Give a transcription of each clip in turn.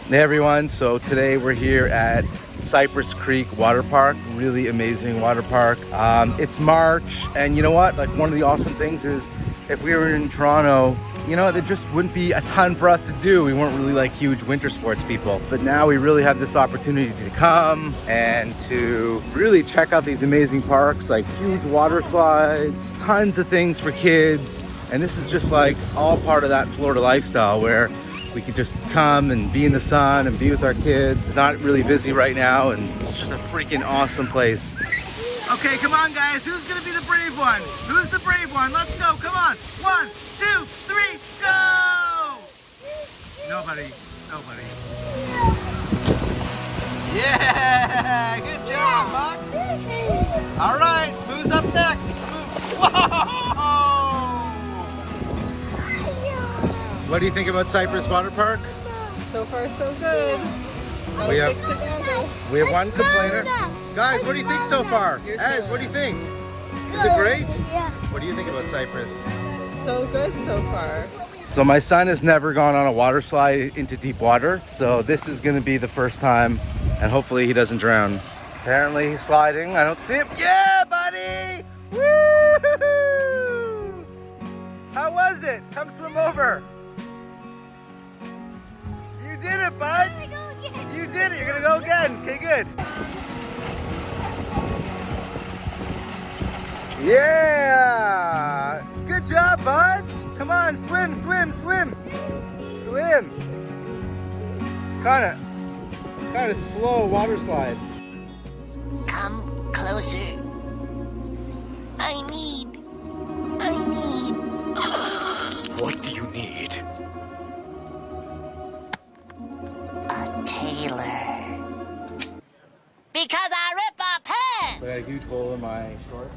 Hey everyone, so today we're here at Cypress Creek Water Park. Really amazing water park. It's March, and you know what? Like, one of the awesome things is if we were in Toronto, you know, there just wouldn't be a ton for us to do. We weren't really like huge winter sports people, but now we really have this opportunity to come and to really check out these amazing parks, like huge water slides, tons of things for kids. And this is just like all part of that Florida lifestyle where we could just come and be in the sun and be with our kids. It's not really busy right now, and it's just a freaking awesome place. Okay, come on guys, who's gonna be the brave one? Who's the brave one? Let's go, come on. 1, 2, 3, go! Nobody. Yeah, good job, Max. All right, who's up next? Whoa! What do you think about Cypress Water Park? So far, so good. We have one complainer. Guys, what do you think so far? Ez, what do you think? Is it great? Yeah. What do you think about Cypress? So good so far. So my son has never gone on a water slide into deep water, so this is gonna be the first time, and hopefully he doesn't drown. Apparently he's sliding. I don't see him. Yeah, buddy! Woo! How was it? Come swim over. You did it, bud. You did it. You're gonna go again. Okay, good. Yeah. Good job, bud. Come on, swim. Swim. It's kind of slow water slide. Come closer. I need. What do you need? A tailor. Because I rip our pants! So I got a huge hole in my shorts.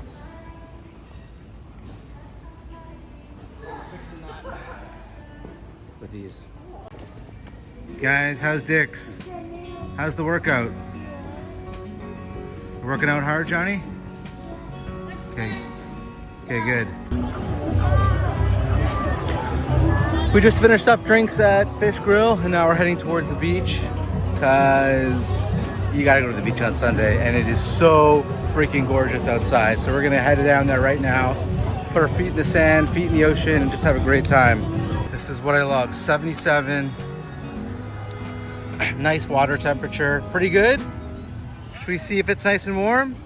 Fixing that with these. Guys, how's Dick's? How's the workout? Working out hard, Johnny? Okay, good. We just finished up drinks at Fish Grill, and now we're heading towards the beach because you gotta go to the beach on Sunday, and it is so freaking gorgeous outside. So we're gonna head down there right now, put our feet in the sand, feet in the ocean, and just have a great time. This is what I love, 77. Nice water temperature, pretty good. Should we see if it's nice and warm?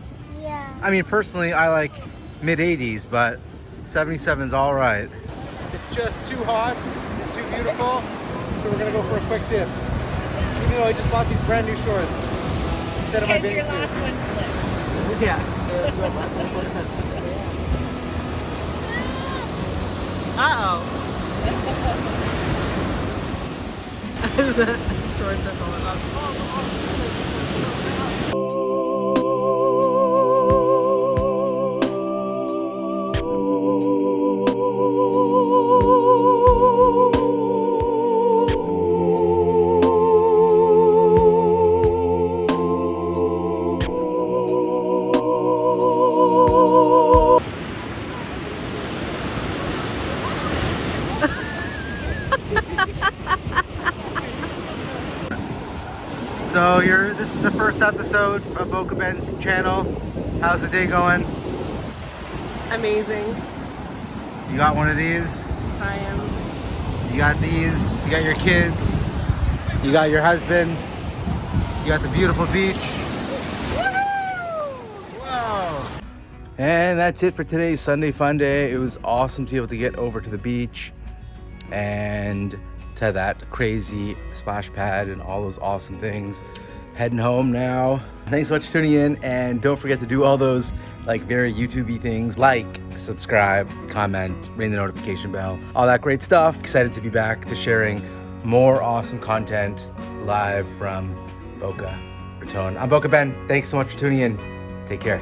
Yeah. I mean, personally, I like mid-80s, but 77's all right. It's just too hot and too beautiful, so we're gonna go for a quick dip. Even though I just bought these brand new shorts instead of my bathing suit. Your last one split. Yeah. Shorts are falling off. So this is the first episode of Boca Ben's channel. How's the day going? Amazing. You got one of these? I am. You got these? You got your kids? You got your husband? You got the beautiful beach? Wow! And that's it for today's Sunday Funday. It was awesome to be able to get over to the beach and to that crazy splash pad and all those awesome things. Heading home now. Thanks so much for tuning in, and don't forget to do all those like very YouTube-y things, like, subscribe, comment, ring the notification bell, all that great stuff. Excited to be back to sharing more awesome content live from Boca Raton. I'm Boca Ben. Thanks so much for tuning in. Take care.